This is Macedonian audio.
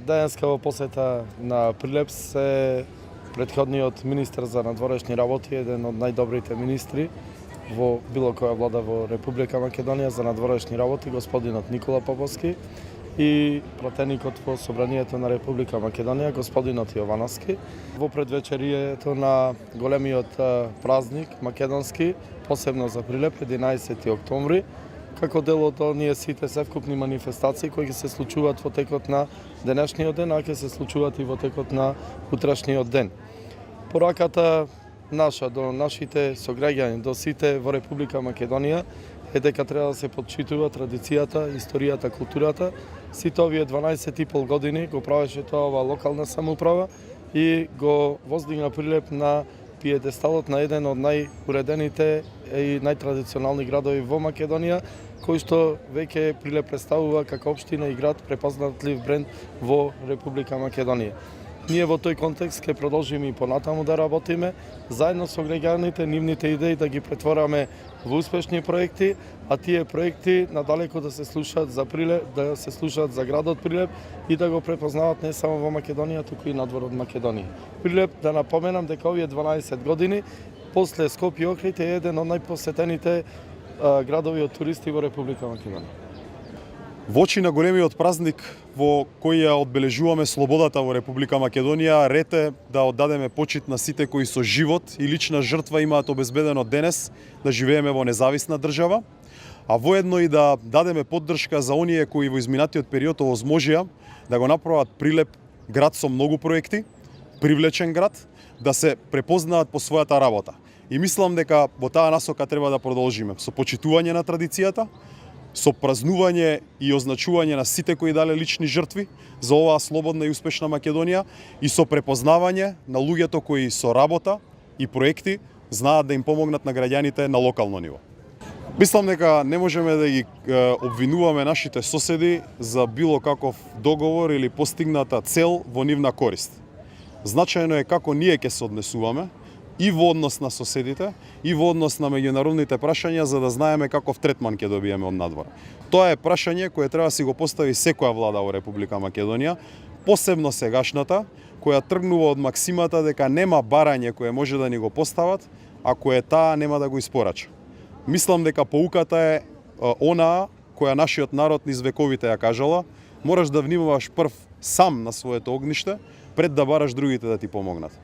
Денеска во посета на Прилеп се претходниот министер за надворешни работи, еден од најдобрите министри во било која влада во Република Македонија за надворешни работи, господинот Никола Поповски, и пратеникот во Собранието на Република Македонија, господинот Јовановски. Во предвечерието на големиот празник македонски, посебно за Прилеп, 11 октомври, како дел од оние сите севкупни манифестации кои ќе се случуваат во текот на денешниот ден, а ќе се случуваат и во текот на утрешниот ден. Пораката наша до нашите сограѓани, до сите во Република Македонија е дека треба да се почитува традицијата, историјата, културата. Сите овие 12,5 години го правеше тоа ова локална самоуправа и го воздигна Прилеп на пиедесталот на еден од најуредените и најтрадиционални градови во Македонија, кој што веќе Прилеп представува како општина и град препознатлив бренд во Република Македонија. Ние во тој контекст ќе продолжиме и понатаму да работиме заедно со граѓаните, нивните идеи да ги претвораме во успешни проекти, а тие проекти надалеку да се слушаат за Прилеп, да се слушаат за градот Прилеп и да го препознават не само во Македонија, туку и надвор од Македонија. Прилеп, да напоменам дека овие 12 години после Скопје и Охрид е еден од најпосетените градови од туристи во Република Македонија. Во очи на големиот празник во кој ја одбележуваме слободата во Република Македонија, ред е да оддадеме почит на сите кои со живот и лична жртва имаат обезбедено денес да живееме во независна држава, а воедно и да дадеме поддршка за оние кои во изминатиот период овозможија да го направат Прилеп град со многу проекти, привлечен град, да се препознаат по својата работа. И мислам дека во таа насока треба да продолжиме со почитување на традицијата, со празнување и означување на сите кои дале лични жртви за оваа слободна и успешна Македонија и со препознавање на луѓето кои со работа и проекти знаат да им помогнат на граѓаните на локално ниво. Мислам дека не можеме да ги обвинуваме нашите соседи за било каков договор или постигната цел во нивна корист. Значајно е како ние ќе се однесуваме и во однос на соседите, и во однос на меѓународните прашања, за да знаеме каков третман ќе добиеме од надвор. Тоа е прашање кое треба да си го постави секоја влада во Република Македонија, посебно сегашната, која тргнува од максимата дека нема барање кое може да ни го постават, а кое таа нема да го испорача. Мислам дека поуката е онаа која нашиот народ низ вековите ја кажала: мораш да внимаваш прв сам на своето огниште, пред да бараш другите да ти помогнат.